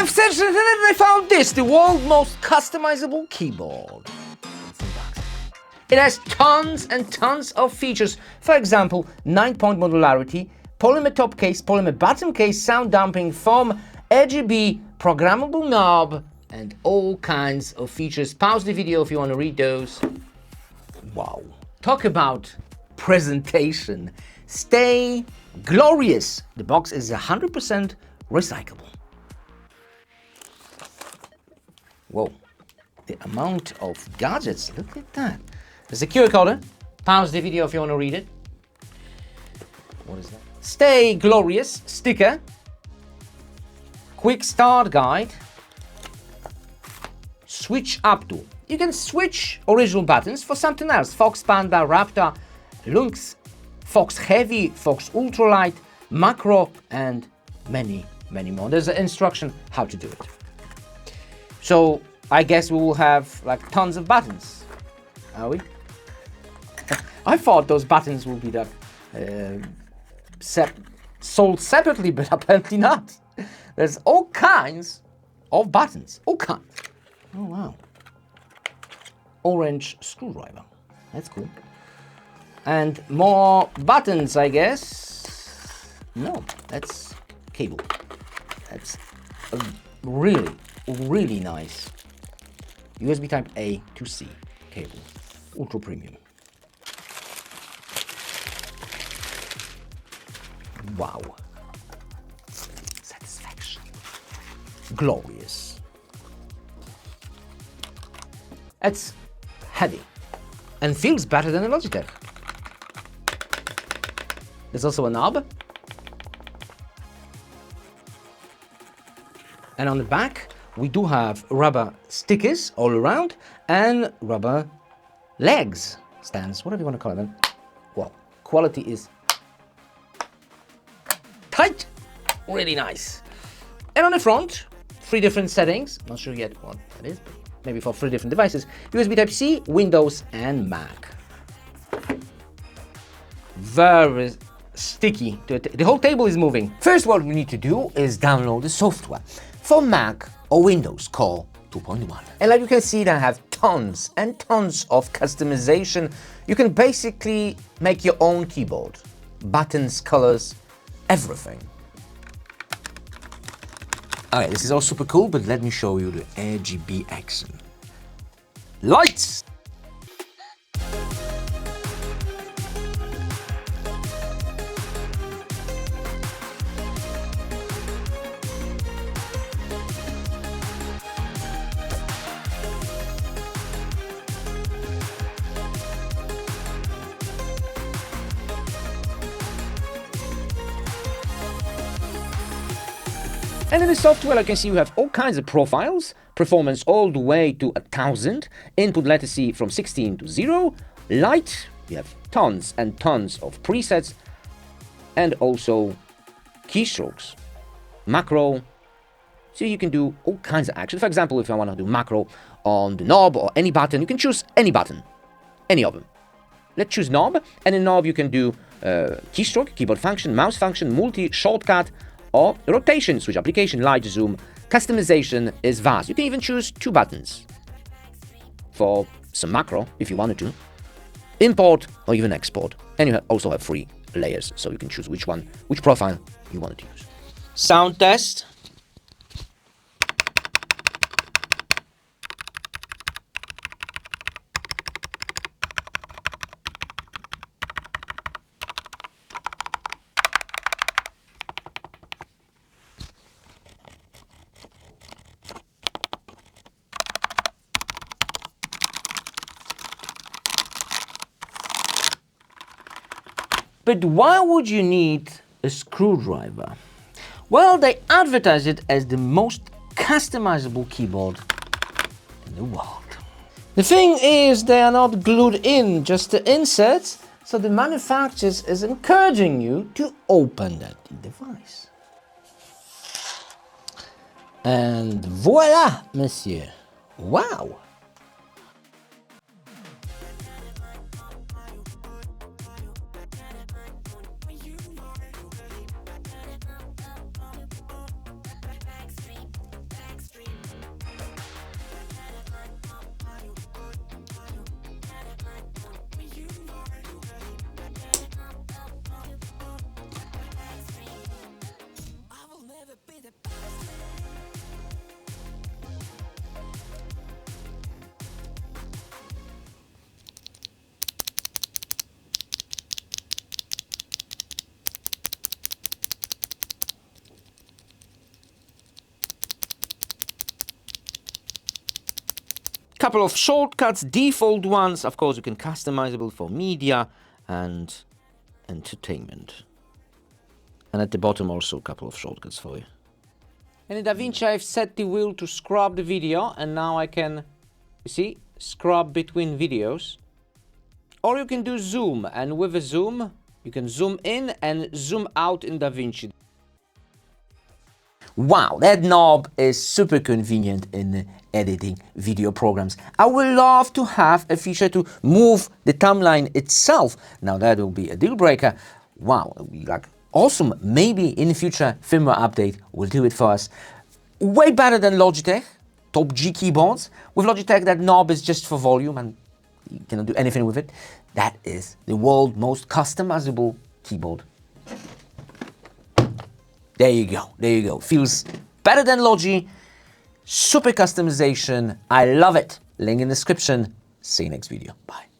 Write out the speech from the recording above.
I've searched and I found this, the world's most customizable keyboard. It has tons and tons of features. For example, 9-point modularity, polymer top case, polymer bottom case, sound damping, foam, RGB, programmable knob, and all kinds of features. Pause the video if you want to read those. Wow. Talk about presentation. Stay glorious. The box is 100% recyclable. Whoa. The amount of gadgets, look at that. There's a QR code. Pause the video if you want to read it. What is that? Stay glorious sticker. Quick start guide. Switch up tool. You can switch original buttons for something else. Fox Panda, Raptor, Lynx, Fox Heavy, Fox Ultralight, Macro, and many, many more. There's an instruction how to do it. So I guess we will have like tons of buttons. Are we? I thought those buttons would be sold separately, but apparently not. There's all kinds of buttons. All kinds. Oh, wow. Orange screwdriver. That's cool. And more buttons, I guess. No, that's cable. That's a really, really nice USB type A to C cable. Ultra premium. Wow. Satisfaction. Glorious. It's heavy and feels better than a Logitech. There's also a knob. And on the back, we do have rubber stickers all around and rubber legs, stands, whatever you want to call them. Well, quality is tight, really nice. And on the front, 3 different settings. Not sure yet what that is, but maybe for 3 different devices. USB Type-C, Windows, and Mac. Very sticky. The whole table is moving. First, what we need to do is download the software for Mac or Windows Core 2.1. And like you can see, I have tons and tons of customization. You can basically make your own keyboard. Buttons, colors, everything. Alright, this is all super cool, but let me show you the RGB action. Lights! And in the software, like you can see, we have all kinds of profiles, performance all the way to 1000, input latency from 16 to 0, light, we have tons and tons of presets, and also keystrokes, macro, so you can do all kinds of action. For example, if I want to do macro on the knob or any button, you can choose any button, any of them. Let's choose knob, and in knob you can do keystroke, keyboard function, mouse function, multi, shortcut, or rotation, switch application, light, zoom. Customization is vast. You can even choose 2 buttons for some macro if you wanted to, import or even export. And you also have 3 layers, so you can choose which profile you wanted to use. Sound test. But why would you need a screwdriver? Well, they advertise it as the most customizable keyboard in the world. The thing is, they are not glued in, just the inserts, so the manufacturer is encouraging you to open that device. And voila, monsieur. Wow! couple of shortcuts, default ones. Of course, you can customizable for media and entertainment. And at the bottom also a couple of shortcuts for you. And in DaVinci, I've set the wheel to scrub the video, and now I can, you see, scrub between videos. Or you can do zoom, and with a zoom, you can zoom in and zoom out in DaVinci. Wow, that knob is super convenient in editing video programs. I would love to have a feature to move the timeline itself. Now that will be a deal breaker. Wow, it'll be like awesome. Maybe in the future firmware update will do it for us. Way better than Logitech, top G keyboards. With Logitech, that knob is just for volume and you cannot do anything with it. That is the world's most customizable keyboard. There you go, there you go. Feels better than Logi. Super customization. I love it. Link in the description. See you next video. Bye.